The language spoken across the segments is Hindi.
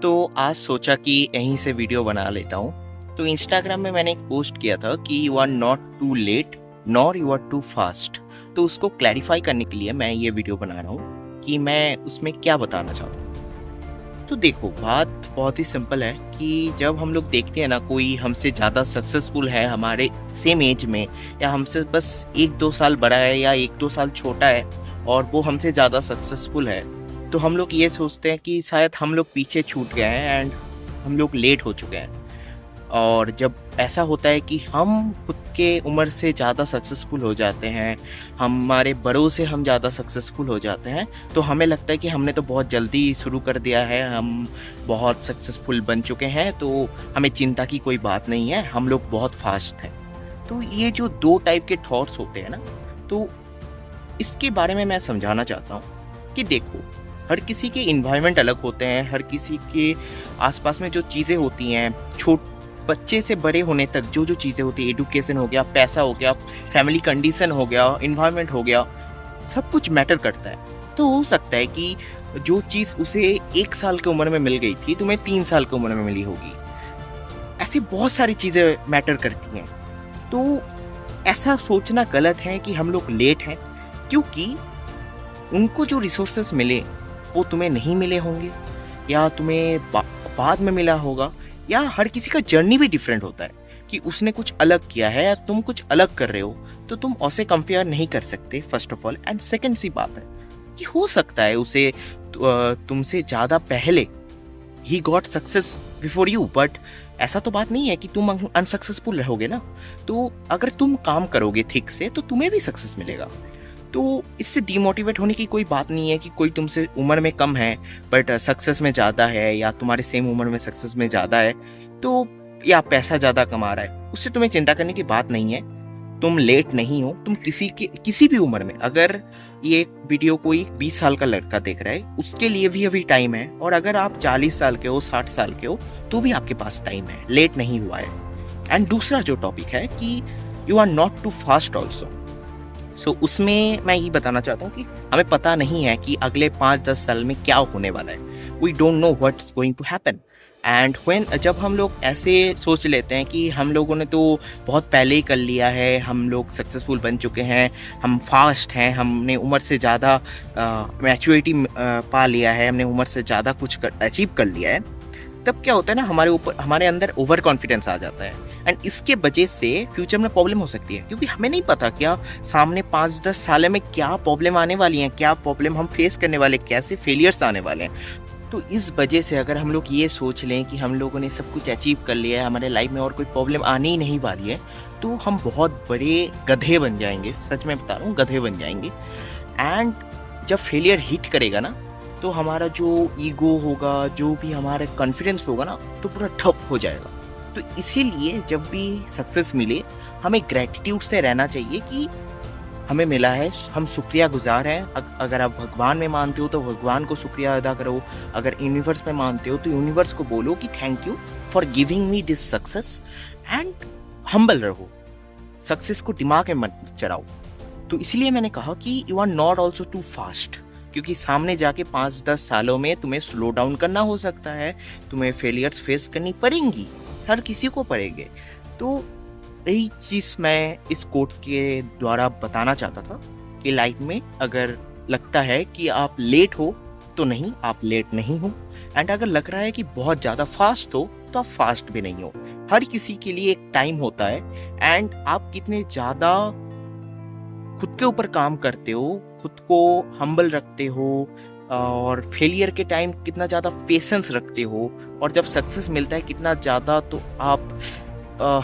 तो आज सोचा कि यहीं से वीडियो बना लेता हूँ। तो इंस्टाग्राम में मैंने एक पोस्ट किया था कि you are not too late nor you are too fast. तो उसको क्लैरिफाई करने के लिए मैं ये वीडियो बना रहा हूँ कि मैं उसमें क्या बताना चाहता हूँ। तो देखो, बात बहुत ही सिंपल है कि जब हम लोग देखते हैं ना कोई हमसे ज़्यादा सक्सेसफुल है हमारे सेम एज में, या हमसे बस 1-2 साल बड़ा है या 1-2 साल छोटा है और वो हमसे ज़्यादा सक्सेसफुल है, तो हम लोग ये सोचते हैं कि शायद हम लोग पीछे छूट गए हैं एंड हम लोग लेट हो चुके हैं। और जब ऐसा होता है कि हम खुद के उम्र से ज़्यादा सक्सेसफुल हो जाते हैं, हमारे बड़ों से हम ज़्यादा सक्सेसफुल हो जाते हैं, तो हमें लगता है कि हमने तो बहुत जल्दी शुरू कर दिया है, हम बहुत सक्सेसफुल बन चुके हैं, तो हमें चिंता की कोई बात नहीं है, हम लोग बहुत फास्ट हैं। तो ये जो 2 टाइप के थॉट्स होते हैं ना, तो इसके बारे में मैं समझाना चाहता हूँ कि देखो, हर किसी के इन्वायरमेंट अलग होते हैं, हर किसी के आसपास में जो चीज़ें होती हैं, बच्चे से बड़े होने तक जो चीज़ें होती हैं, एजुकेशन हो गया, पैसा हो गया, फैमिली कंडीशन हो गया, इन्वायरमेंट हो गया, सब कुछ मैटर करता है। तो हो सकता है कि जो चीज़ उसे 1 साल की उम्र में मिल गई थी, तुम्हें 3 साल की उम्र में मिली होगी। ऐसी बहुत सारी चीज़ें मैटर करती हैं। तो ऐसा सोचना गलत है कि हम लोग लेट हैं, क्योंकि उनको जो रिसोर्सेस मिले वो तुम्हें नहीं मिले होंगे, या तुम्हें बाद में मिला होगा, या हर किसी का जर्नी भी डिफरेंट होता है कि उसने कुछ अलग किया है या तुम कुछ अलग कर रहे हो, तो तुम उसे कंपेयर नहीं कर सकते, first of all. And second सी बात है कि हो सकता है उसे तुमसे ज़्यादा पहले he got success before you, but ऐसा तो बात नहीं है कि तुम अनसक्सेसफुल रहोगे ना। तो अगर तुम काम करोगे ठीक से तो तुम्हें भी सक्सेस मिलेगा। तो इससे डिमोटिवेट होने की कोई बात नहीं है कि कोई तुमसे उम्र में कम है बट सक्सेस में ज़्यादा है, या तुम्हारे सेम उम्र में सक्सेस में ज़्यादा है, तो या पैसा ज़्यादा कमा रहा है, उससे तुम्हें चिंता करने की बात नहीं है। तुम लेट नहीं हो, तुम किसी भी उम्र में, अगर ये वीडियो कोई 20 साल का लड़का देख रहा है, उसके लिए भी अभी टाइम है, और अगर आप 40 साल के हो, 60 साल के हो, तो भी आपके पास टाइम है, लेट नहीं हुआ है। एंड दूसरा जो टॉपिक है कि you are not too fast also. So उसमें मैं ये बताना चाहता हूँ कि हमें पता नहीं है कि अगले 5-10 साल में क्या होने वाला है। We don't know what's going to happen. And जब हम लोग ऐसे सोच लेते हैं कि हम लोगों ने तो बहुत पहले ही कर लिया है, हम लोग सक्सेसफुल बन चुके हैं, हम फास्ट हैं, हमने उम्र से ज़्यादा मैच्योरिटी पा लिया है, हमने उम्र से ज़्यादा कुछ अचीव कर लिया है, तब क्या होता है ना, हमारे अंदर ओवर कॉन्फिडेंस आ जाता है। एंड इसके वजह से फ्यूचर में प्रॉब्लम हो सकती है, क्योंकि हमें नहीं पता क्या सामने 5-10 साल में क्या प्रॉब्लम आने वाली हैं, क्या प्रॉब्लम हम फेस करने वाले, कैसे फेलियर्स आने वाले हैं। तो इस वजह से अगर हम लोग ये सोच लें कि हम लोगों ने सब कुछ अचीव कर लिया है, हमारे लाइफ में और कोई प्रॉब्लम आने ही नहीं वाली है, तो हम बहुत बड़े गधे बन जाएंगे। सच में बता रहा हूँ, गधे बन जाएंगे। एंड जब फेलियर हिट करेगा ना, तो हमारा जो ईगो होगा, जो भी हमारा कॉन्फिडेंस होगा ना, तो पूरा ठप हो जाएगा। तो इसीलिए जब भी सक्सेस मिले, हमें ग्रैटिट्यूड से रहना चाहिए कि हमें मिला है, हम शुक्रिया गुजार हैं। अगर आप भगवान में मानते हो तो भगवान को शुक्रिया अदा करो, अगर यूनिवर्स में मानते हो तो यूनिवर्स को बोलो कि thank you for giving me this success, and humble रहो, सक्सेस को दिमाग में मत चढ़ाओ। तो इसलिए मैंने कहा कि you are not also too fast, क्योंकि सामने जाके 5-10 सालों में तुम्हें स्लो डाउन करना हो सकता है, तुम्हें फेलियर्स फेस करनी पड़ेंगी, हर किसी को पड़ेंगे। तो यही चीज़ मैं इस कोट के द्वारा बताना चाहता था कि लाइफ में अगर लगता है कि आप लेट हो, तो नहीं, आप लेट नहीं हो। एंड अगर लग रहा है कि बहुत ज़्यादा फास्ट हो, तो आप फास्ट भी नहीं हो। हर किसी के लिए एक टाइम होता है, एंड आप कितने ज़्यादा खुद के ऊपर काम करते हो, खुद को हम्बल रखते हो, और फेलियर के टाइम कितना ज़्यादा पेशेंस रखते हो, और जब सक्सेस मिलता है कितना ज़्यादा तो आप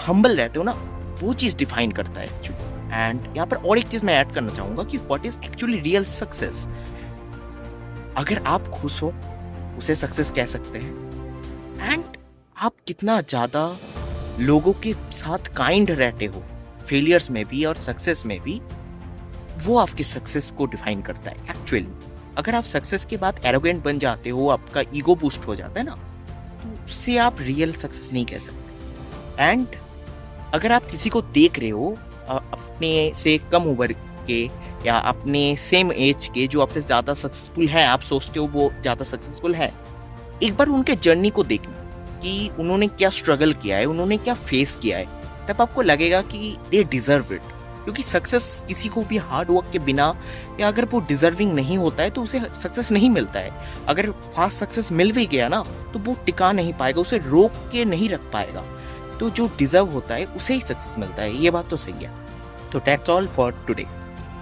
हम्बल रहते हो ना, वो चीज़ डिफाइन करता है एक्चुअली। एंड यहाँ पर और एक चीज़ मैं ऐड करना चाहूँगा कि what is actually real success. अगर आप खुश हो, उसे सक्सेस कह सकते हैं। एंड आप कितना ज़्यादा लोगों के साथ काइंड रहते हो, फेलियर्स में भी और सक्सेस में भी, वो आपके सक्सेस को डिफाइन करता है एक्चुअली। अगर आप सक्सेस के बाद एरोगेंट बन जाते हो, आपका ईगो बूस्ट हो जाता है ना, तो उससे आप रियल सक्सेस नहीं कह सकते। एंड अगर आप किसी को देख रहे हो अपने से कम उम्र के या अपने सेम एज के, जो आपसे ज़्यादा सक्सेसफुल है, आप सोचते हो वो ज़्यादा सक्सेसफुल है, एक बार उनके जर्नी को देखना कि उन्होंने क्या स्ट्रगल किया है, उन्होंने क्या फेस किया है, तब आपको लगेगा कि दे डिजर्व इट। क्योंकि सक्सेस किसी को भी हार्ड वर्क के बिना, या अगर वो डिजर्विंग नहीं होता है तो उसे सक्सेस नहीं मिलता है। अगर फास्ट सक्सेस मिल भी गया ना तो वो टिका नहीं पाएगा, उसे रोक के नहीं रख पाएगा। तो जो डिजर्व होता है उसे ही सक्सेस मिलता है, ये बात तो सही है। तो दैट्स ऑल फॉर टुडे।